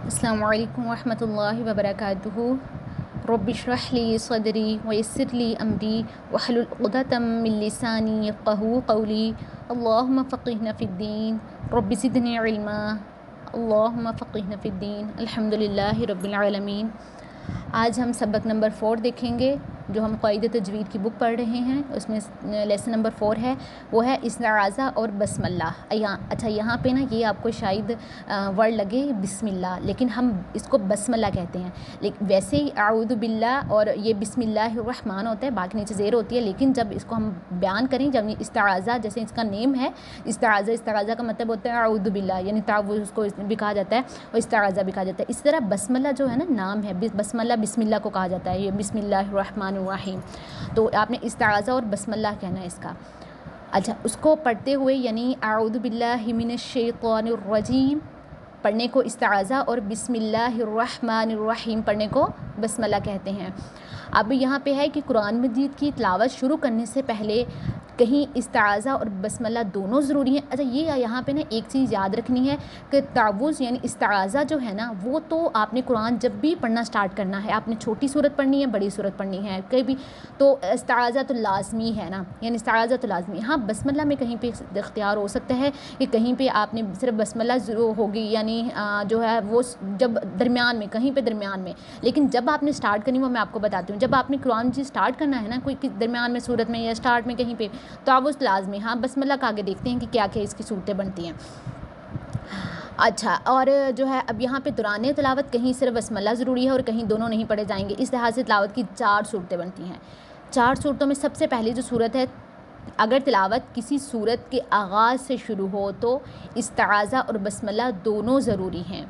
السلام علیکم ورحمۃ اللہ وبرکاتہ. رب اشرح لی صدری ویسر لی امری واحلل عقدۃ من لسانی یفقہوا قولی. اللہم فقہنا فی الدین رب زدنی علما. اللہم فقہنا فی الدین. الحمد للہ رب العالمین. آج ہم سبق نمبر 4 دیکھیں گے جو ہم قواعد تجوید کی بک پڑھ رہے ہیں. اس میں لیسن نمبر 4 ہے، وہ ہے استعاذہ اور بسم اللہ. اچھا یہاں پہ نا یہ آپ کو شاید ورڈ لگے بسم اللہ، لیکن ہم اس کو بسم اللہ کہتے ہیں. لیکن ویسے ہی اعوذ باللہ اور یہ بسم اللہ الرحمن ہوتا ہے، باقی نیچے زیر ہوتی ہے. لیکن جب اس کو ہم بیان کریں، جب استعاذہ جیسے اس کا نیم ہے استعاذہ کا مطلب ہوتا ہے اعوذ باللہ، یعنی تعوذ اس کو بھی کہا جاتا ہے اور استعاذہ بھی کہا جاتا ہے. اس طرح بسم اللہ جو ہے نا نام ہے، بسم اللہ کو کہا جاتا ہے. یہ بسم اللہ الرحمن الرحیم، تو آپ نے استعاذہ اور بسم اللہ کہنا ہے اس کا. اچھا اس کو پڑھتے ہوئے یعنی اعوذ باللہ من الشیطان الرجیم پڑھنے کو استعاذہ اور بسم اللہ الرحمن الرحیم پڑھنے کو بسم اللہ کہتے ہیں. اب یہاں پہ ہے کہ قرآن مجید کی تلاوت شروع کرنے سے پہلے کہیں استعاذہ اور بسم اللہ دونوں ضروری ہیں. اچھا یہ یہاں پہ نا ایک چیز یاد رکھنی ہے کہ تعوذ یعنی استعاذہ جو ہے نا وہ تو آپ نے قرآن جب بھی پڑھنا سٹارٹ کرنا ہے، آپ نے چھوٹی صورت پڑھنی ہے بڑی صورت پڑھنی ہے کہیں بھی، تو استعاذہ تو لازمی ہے نا، یعنی استعاذہ تو لازمی. ہاں بسم اللہ میں کہیں پہ اختیار ہو سکتا ہے کہ کہیں پہ آپ نے صرف بسم اللہ ضرور ہوگی، یعنی جو ہے وہ جب درمیان میں کہیں پہ درمیان میں. لیکن جب آپ نے سٹارٹ کرنی وہ میں آپ کو بتاتی ہوں. جب آپ نے قرآن جی سٹارٹ کرنا ہے نا کوئی درمیان میں صورت میں یا سٹارٹ میں کہیں پہ، تعوذ لازمی. ہاں بسم اللہ کا آگے دیکھتے ہیں کہ کیا کیا اس کی صورتیں بنتی ہیں. اچھا اور جو ہے اب یہاں پہ دوران تلاوت کہیں صرف بسم اللہ ضروری ہے اور کہیں دونوں نہیں پڑھے جائیں گے. اس لحاظ سے تلاوت کی 4 صورتیں بنتی ہیں. 4 صورتوں میں سب سے پہلی جو صورت ہے، اگر تلاوت کسی صورت کے آغاز سے شروع ہو تو استعاذہ اور بسم اللہ دونوں ضروری ہیں.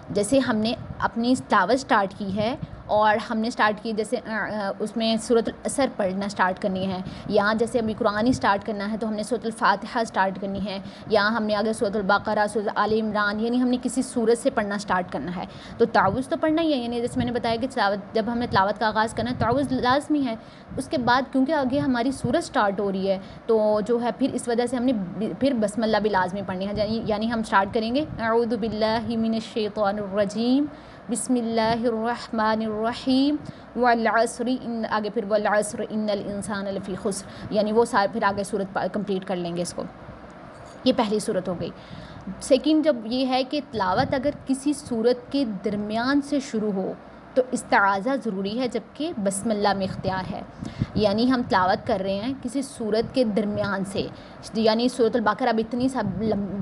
جیسے ہم نے اپنی تلاوت سٹارٹ کی ہے اور ہم نے سٹارٹ کی جیسے اس میں سورۃ العصر پڑھنا سٹارٹ کرنی ہے، یا جیسے ابھی قرآن ہی سٹارٹ کرنا ہے تو ہم نے سورۃ الفاتحہ سٹارٹ کرنی ہے، یا ہم نے آگے سورۃ البقرہ سورۃ آل عمران، یعنی ہم نے کسی سورت سے پڑھنا سٹارٹ کرنا ہے تو تعوذ تو پڑھنا ہی ہے. یعنی جیسے میں نے بتایا کہ جب ہم نے تلاوت کا آغاز کرنا ہے تعوذ لازمی ہے. اس کے بعد کیونکہ آگے ہماری سورت سٹارٹ ہو رہی ہے تو جو ہے پھر اس وجہ سے ہم نے پھر بسم اللہ بھی لازمی پڑھنی ہے. یعنی ہم سٹارٹ کریں گے اعوذ باللہ من الشیطان الرجیم بسم اللہ الرحمن الرحیم والعصر آگے پھر والعصر ان الانسان لفی خسر، یعنی وہ سارے پھر آگے صورت کمپلیٹ کر لیں گے اس کو. یہ پہلی صورت ہو گئی. سیکنڈ جب یہ ہے کہ تلاوت اگر کسی صورت کے درمیان سے شروع ہو تو استعاذہ ضروری ہے جبکہ بسم اللہ میں اختیار ہے. یعنی ہم تلاوت کر رہے ہیں کسی صورت کے درمیان سے، یعنی سورۃ البقرہ اب اتنی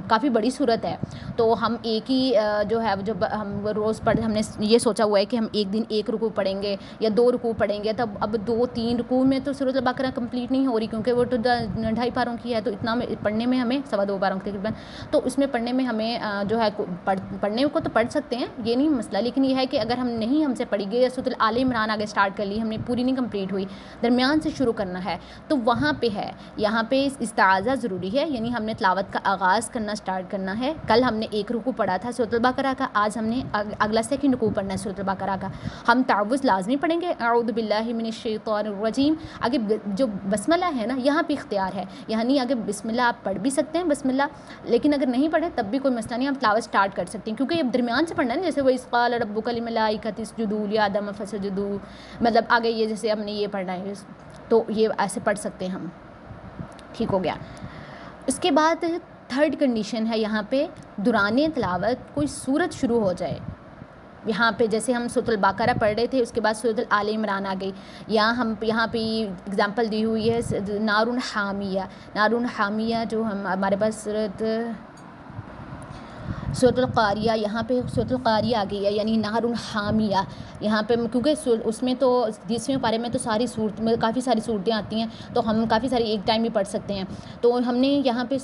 کافی بڑی صورت ہے تو ہم ایک ہی جو ہے جو ہم روز ہم نے یہ سوچا ہوا ہے کہ ہم ایک دن ایک رکوع پڑھیں گے یا 2 رکوع پڑھیں گے. تب اب 2-3 رکوع میں تو سورۃ البقرہ کمپلیٹ نہیں ہو رہی کیونکہ وہ تو 2.5 پاروں کی ہے، تو اتنا پڑھنے میں ہمیں 2.25 پاروں تقریباً، تو اس میں پڑھنے میں ہمیں جو ہے پڑھنے کو تو پڑھ سکتے ہیں، یہ نہیں مسئلہ. لیکن یہ ہے کہ اگر ہم سے پڑھی گئی سورۃ آل عمران آگے سٹارٹ کر لی، ہم نے پوری نہیں کمپلیٹ ہوئی، درمیان سے شروع کرنا ہے تو وہاں پہ ہے یہاں پہ استعاذہ ضروری ہے. یعنی ہم نے تلاوت کا آغاز کرنا سٹارٹ کرنا ہے. کل ہم نے 1 رکوع پڑھا تھا سورۃ البقرہ کا، آج ہم نے اگلا 2nd رکوع پڑھنا ہے سورۃ البقرہ کا. ہم تعوذ لازمی پڑھیں گے اعوذ باللہ من الشیطان الرجیم. آگے جو بسم اللہ ہے نا یہاں پہ اختیار ہے، یعنی اگر بسم اللہ آپ پڑھ بھی سکتے ہیں بسم اللہ، لیکن اگر نہیں پڑھے تب بھی کوئی مسئلہ نہیں، آپ تلاوت سٹارٹ کر سکتے ہیں کیونکہ یہ درمیان سے پڑھنا ہے نا. جیسے وَإِذْ قَالَ رَبُّكَ لِلْمَلَائِكَةِ اسْجُدُوا لِآدَمَ فَسَجَدُوا، مطلب آگے یہ جیسے ہم نے یہ پڑھنا ہے تو یہ ایسے پڑھ سکتے ہیں ہم. ٹھیک ہو گیا. اس کے بعد 3rd کنڈیشن ہے یہاں پہ دوران تلاوت کوئی صورت شروع ہو جائے. یہاں پہ جیسے ہم سورۃ البقرہ پڑھ رہے تھے اس کے بعد سورۃ آل عمران آ گئی، یا ہم یہاں پہ اگزامپل دی ہوئی ہے نار حامیہ جو ہمارے پاس سورۃ القاریہ، یہاں پہ سورۃ القاریہ آ گئی ہے یعنی نار حامیہ. یہاں پہ کیونکہ اس میں تو 10ویں پارے میں تو کافی ساری صورتیں آتی ہیں تو ہم کافی ساری ایک ٹائم بھی پڑھ سکتے ہیں. تو ہم نے یہاں پہ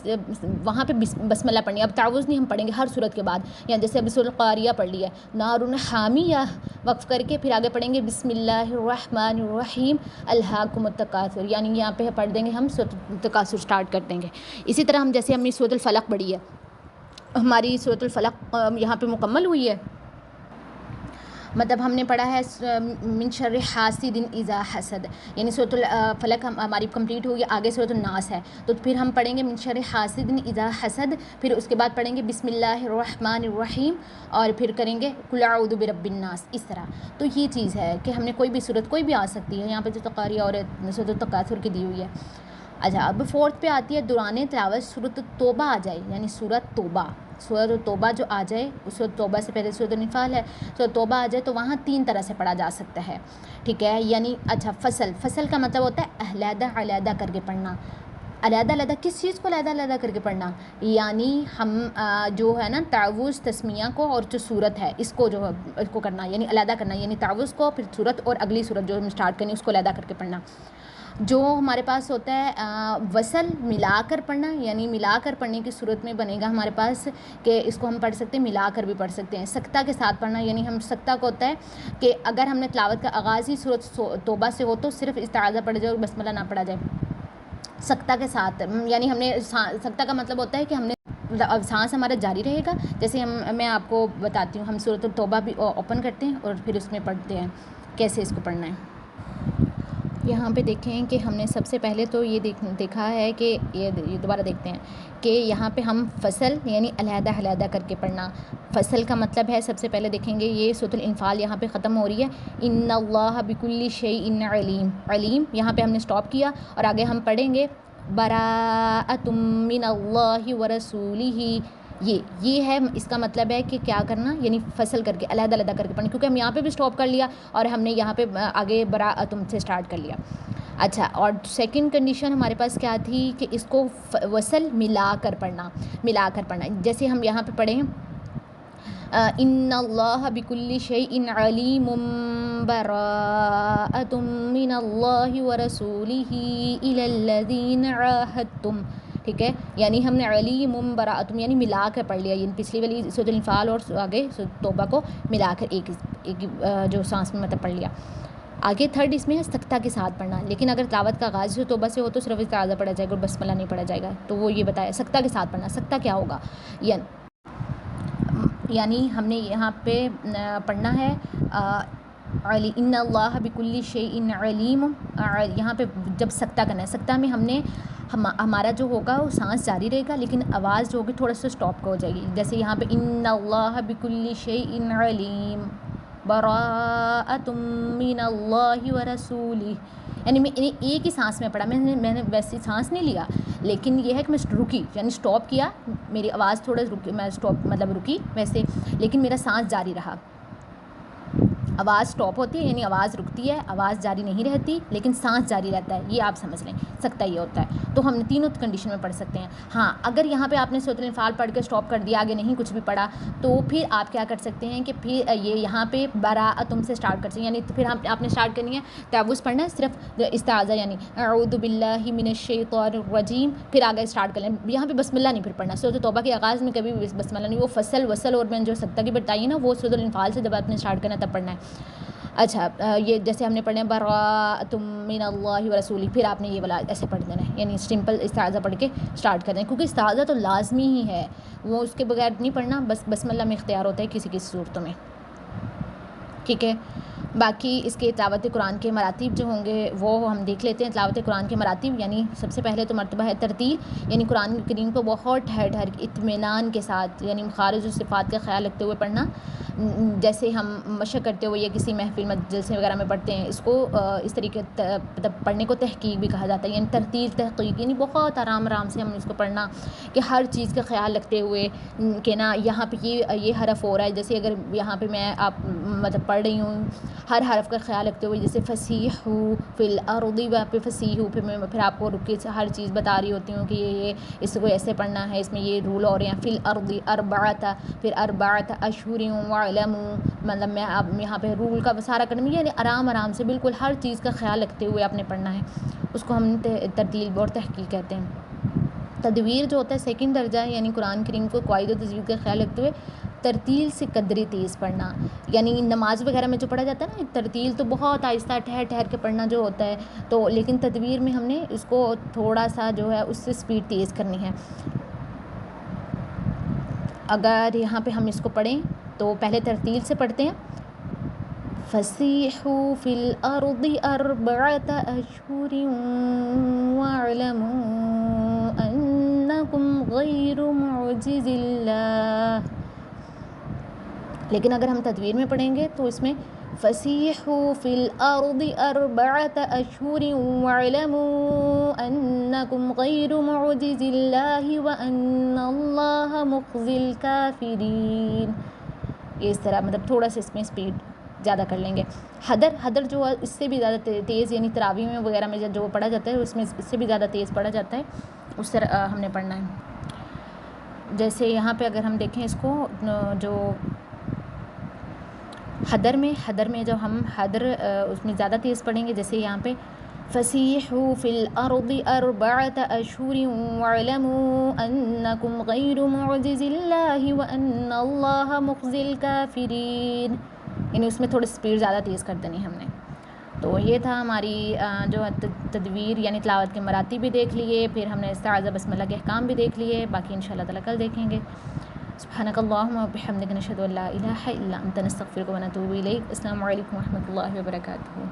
وہاں پہ بسم اللہ پڑھنی ہے. اب تعوذ نہیں ہم پڑھیں گے ہر صورت کے بعد، یا جیسے ابھی سورۃ القاریہ پڑھ لی ہے نار حامیہ وقف کر کے پھر آگے پڑھیں گے بسم اللہ الرحمن الرحیم الہاکم التکاثر، یعنی یہاں پہ پڑھ دیں گے ہم سورۃ التکاثر سٹارٹ کر دیں گے. اسی طرح ہم جیسے ہم نے سورۃ الفلق پڑھی ہے، ہماری سورۃ الفلق یہاں پہ مکمل ہوئی ہے. مطلب ہم نے پڑھا ہے من شر حاسد اذا حسد، یعنی سورۃ الفلق ہماری کمپلیٹ ہوگی، آگے سورۃ الناس ہے، تو پھر ہم پڑھیں گے من شر حاسد اذا حسد، پھر اس کے بعد پڑھیں گے بسم اللہ الرحمن الرحیم، اور پھر کریں گے قل اعوذ برب الناس، اس طرح۔ تو یہ چیز ہے کہ ہم نے کوئی بھی صورت کوئی بھی آ سکتی ہے، یہاں پہ جو تقاریہ اور سورۃ التکاثر کی دی ہوئی ہے۔ اچھا، اب فورتھ پہ آتی ہے دوران تلاوت سورۃ التوبہ آ جائے، یعنی سورۃ توبہ، سورۃ التوبہ جو آ جائے، سورۃ توبہ سے پہلے سورۃ الانفال ہے، سورۃ توبہ آ جائے تو وہاں 3 طرح سے پڑھا جا سکتا ہے، ٹھیک ہے، یعنی اچھا فصل کا مطلب ہوتا ہے علیحدہ علیحدہ کر کے پڑھنا۔ علیحدہ علیحدہ کس چیز کو علیحدہ علیحدہ کر کے پڑھنا؟ یعنی ہم جو ہے نا تعوذ تسمیہ کو اور جو صورت ہے اس کو جو ہے اس کو کرنا، یعنی علیحدہ کرنا، یعنی تعوذ کو پھر صورت اور اگلی صورت جو ہم اسٹارٹ کرنی اس کو علیحدہ کر کے پڑھنا۔ جو ہمارے پاس ہوتا ہے وصل ملا کر پڑھنا، یعنی ملا کر پڑھنے کی صورت میں بنے گا ہمارے پاس کہ اس کو ہم پڑھ سکتے ہیں، ملا کر بھی پڑھ سکتے ہیں۔ سکتہ کے ساتھ پڑھنا، یعنی ہم سکتہ کو ہوتا ہے کہ اگر ہم نے تلاوت کا آغاز ہی سورۃ توبہ سے ہو تو صرف استعاذہ پڑھ جائے اور بسملہ نہ پڑھا جائے۔ سکتہ کے ساتھ یعنی ہم نے سکتہ کا مطلب ہوتا ہے کہ ہم نے اب سانس ہمارا جاری رہے گا، جیسے میں آپ کو بتاتی ہوں، ہم سورۃ التوبہ بھی اوپن کرتے ہیں اور پھر اس میں پڑھتے ہیں کیسے اس کو پڑھنا ہے۔ یہاں پہ دیکھیں کہ ہم نے سب سے پہلے تو یہ دیکھا ہے کہ یہ دوبارہ دیکھتے ہیں کہ یہاں پہ ہم فصل یعنی علیحدہ علیحدہ کر کے پڑھنا۔ فصل کا مطلب ہے، سب سے پہلے دیکھیں گے یہ سورۃ الانفال یہاں پہ ختم ہو رہی ہے، ان اللہ بکل شیء علیم، علیم یہاں پہ ہم نے سٹاپ کیا اور آگے ہم پڑھیں گے براءۃ من اللہ ورسولہ، یہ ہے، اس کا مطلب ہے کہ کیا کرنا، یعنی فصل کر کے علیحدہ علیحدہ کر کے پڑھنا، کیونکہ ہم یہاں پہ بھی سٹاپ کر لیا اور ہم نے یہاں پہ آگے براءۃ سے سٹارٹ کر لیا۔ اچھا، اور سیکنڈ کنڈیشن ہمارے پاس کیا تھی کہ اس کو وصل ملا کر پڑھنا، ملا کر پڑھنا، جیسے ہم یہاں پہ پڑھیں ان اللہ بکل شیء علیم براءۃ من اللہ ورسولہ الی الذین عاہدتم، ٹھیک ہے، یعنی ہم نے علیم براءۃ یعنی ملا کر پڑھ لیا، یعنی پچھلی والی سورۃ الانفال اور آگے سورۃ توبہ کو ملا کر ایک جو سانس میں مطلب پڑھ لیا۔ آگے تھرڈ اس میں ہے سکتہ کے ساتھ پڑھنا، لیکن اگر تلاوت کا آغاز جو توبہ سے ہو تو صرف استعاذہ پڑھا جائے گا اور بسملہ نہیں پڑھا جائے گا، تو وہ یہ بتایا سکتہ کے ساتھ پڑھنا۔ سکتہ کیا ہوگا؟ یعنی ہم نے یہاں پہ پڑھنا ہے ان اللہ بکل شیء علیم، یہاں پہ جب سکتہ کرنا ہے، سکتہ میں ہم نے ہمارا جو ہوگا وہ سانس جاری رہے گا لیکن آواز جو ہوگی تھوڑا سا سٹاپ ہو جائے گی، جیسے یہاں پہ ان اللہ بکل شیء علیم براءۃ من اللہ ورسولہ، یعنی میں ایک ہی سانس میں پڑھا، میں نے ویسی سانس نہیں لیا، لیکن یہ ہے کہ میں رکی، یعنی سٹاپ کیا، میری آواز تھوڑا رکی، میں سٹاپ مطلب رکی ویسے، لیکن میرا سانس جاری رہا۔ آواز سٹاپ ہوتی ہے یعنی آواز رکتی ہے، آواز جاری نہیں رہتی لیکن سانس جاری رہتا ہے، یہ آپ سمجھ لیں، سکتہ یہ ہوتا ہے۔ تو ہم تینوں کنڈیشن میں پڑھ سکتے ہیں۔ ہاں، اگر یہاں پہ آپ نے سورۃ الانفال پڑھ کے سٹاپ کر دیا، آگے نہیں کچھ بھی پڑھا، تو پھر آپ کیا کر سکتے ہیں کہ پھر یہ یہاں پہ براءۃ سے سٹارٹ کر سکتے ہیں، یعنی پھر آپ نے سٹارٹ کرنی ہے تعوذ پڑھنا ہے، صرف استعاذہ یعنی اعوذ باللہ من الشیطان الرجیم، پھر آگے سٹارٹ کر لیں، یہاں پہ بسم اللہ نہیں پھر پڑھنا، سورۃ توبہ کے آغاز میں کبھی بھی بسم اللہ نہیں، وہ فصل وصل اور میں جو سکتہ کی بتائی ہے نا وہ سورۃ الانفال سے جب آپ نے سٹارٹ کرنا تب پڑھنا ہے۔ اچھا، یہ جیسے ہم نے پڑھنا ہے براءۃ من اللہ ورسولہ، پھر آپ نے یہ والا ایسے پڑھ دینا ہے، یعنی سمپل استعاذہ پڑھ کے سٹارٹ کر دیں، کیونکہ استعاذہ تو لازمی ہی ہے، وہ اس کے بغیر نہیں پڑھنا، بس بسم اللہ میں اختیار ہوتا ہے کسی کسی صورتوں میں، ٹھیک ہے۔ باقی اس کے تلاوت قرآن کے مراتب جو ہوں گے وہ ہم دیکھ لیتے ہیں۔ تلاوت قرآن کے مراتب یعنی سب سے پہلے تو مرتبہ ہے ترتیل، یعنی قرآن کریم کو بہت ٹھہر ٹھہر کے اطمینان کے ساتھ، یعنی مخارج و صفات کا خیال رکھتے ہوئے پڑھنا، جیسے ہم مشق کرتے ہوئے یا کسی محفل جلسے وغیرہ میں پڑھتے ہیں، اس کو اس طریقے پڑھنے کو تحقیق بھی کہا جاتا ہے، یعنی ترتیل تحقیق، یعنی بہت آرام آرام سے ہم اس کو پڑھنا کہ ہر چیز کا خیال رکھتے ہوئے کہ نا یہاں پہ یہ حرف ہو رہا ہے، جیسے اگر یہاں پہ میں آپ مطلب پڑھ رہی ہوں ہر حرف کا خیال رکھتے ہوئے، جیسے فصیح فی الارض، وہاں پہ فصیح، پھر آپ کو رک کے ہر چیز بتا رہی ہوتی ہوں کہ یہ اس کو ایسے پڑھنا ہے، اس میں یہ رول ہو رہے ہیں، فی الارض اربعۃ، پھر اربعۃ اشہر واعلموا، مطلب میں اب یہاں پہ رول کا سارا کرنا، یعنی آرام آرام سے بالکل ہر چیز کا خیال رکھتے ہوئے آپ نے پڑھنا ہے، اس کو ہم ترتیل اور تحقیق کہتے ہیں۔ تدویر جو ہوتا ہے سیکنڈ درجہ ہے، یعنی قرآن کریم کو قواعد و تجوید کا خیال رکھتے ہوئے ترتیل سے قدری تیز پڑھنا، یعنی نماز وغیرہ میں جو پڑھا جاتا ہے نا ترتیل تو بہت آہستہ ٹھہر ٹھہر کے پڑھنا جو ہوتا ہے، تو لیکن تدویر میں ہم نے اس کو تھوڑا سا جو ہے اس سے سپیڈ تیز کرنی ہے۔ اگر یہاں پہ ہم اس کو پڑھیں تو پہلے ترتیل سے پڑھتے ہیں، فسیحوا فی الارض 4 اشہر واعلموا انکم غیر معجز اللہ. لیکن اگر ہم تدویر میں پڑھیں گے تو اس میں فسیحوا فی الارض 4 اشہر واعلموا انکم غیر معجز اللہ وان اللہ مخزی الکافرین. یہ اس طرح مطلب تھوڑا سا اس میں اسپیڈ زیادہ کر لیں گے. حدر جو اس سے بھی زیادہ تیز، یعنی تراویح میں وغیرہ میں جو پڑھا جاتا ہے اس میں اس سے بھی زیادہ تیز پڑھا جاتا ہے، اس طرح ہم نے پڑھنا ہے. جیسے یہاں پہ اگر ہم دیکھیں اس کو، جو حدر میں جو ہم حدر اس میں زیادہ تیز پڑھیں گے، جیسے یہاں پہ فسیحوا فی الارض 4 اشہر واعلموا انکم غیر معجز اللہ وان اللہ مخزی الکافرین، یعنی اس میں تھوڑی سپیڈ زیادہ تیز کر دینی ہم نے. تو یہ تھا ہماری جو تدویر یعنی تلاوت کے مراتب بھی دیکھ لیے، پھر ہم نے استعاذہ بسم اللہ کے احکام بھی دیکھ لیے، باقی انشاءاللہ تعالیٰ کل دیکھیں گے. سبحانک اللہم وبحمدک نشہد ان لا الہ الا انت نستغفرک ونتوب الیک. السلام علیکم ورحمۃ اللہ وبرکاتہ.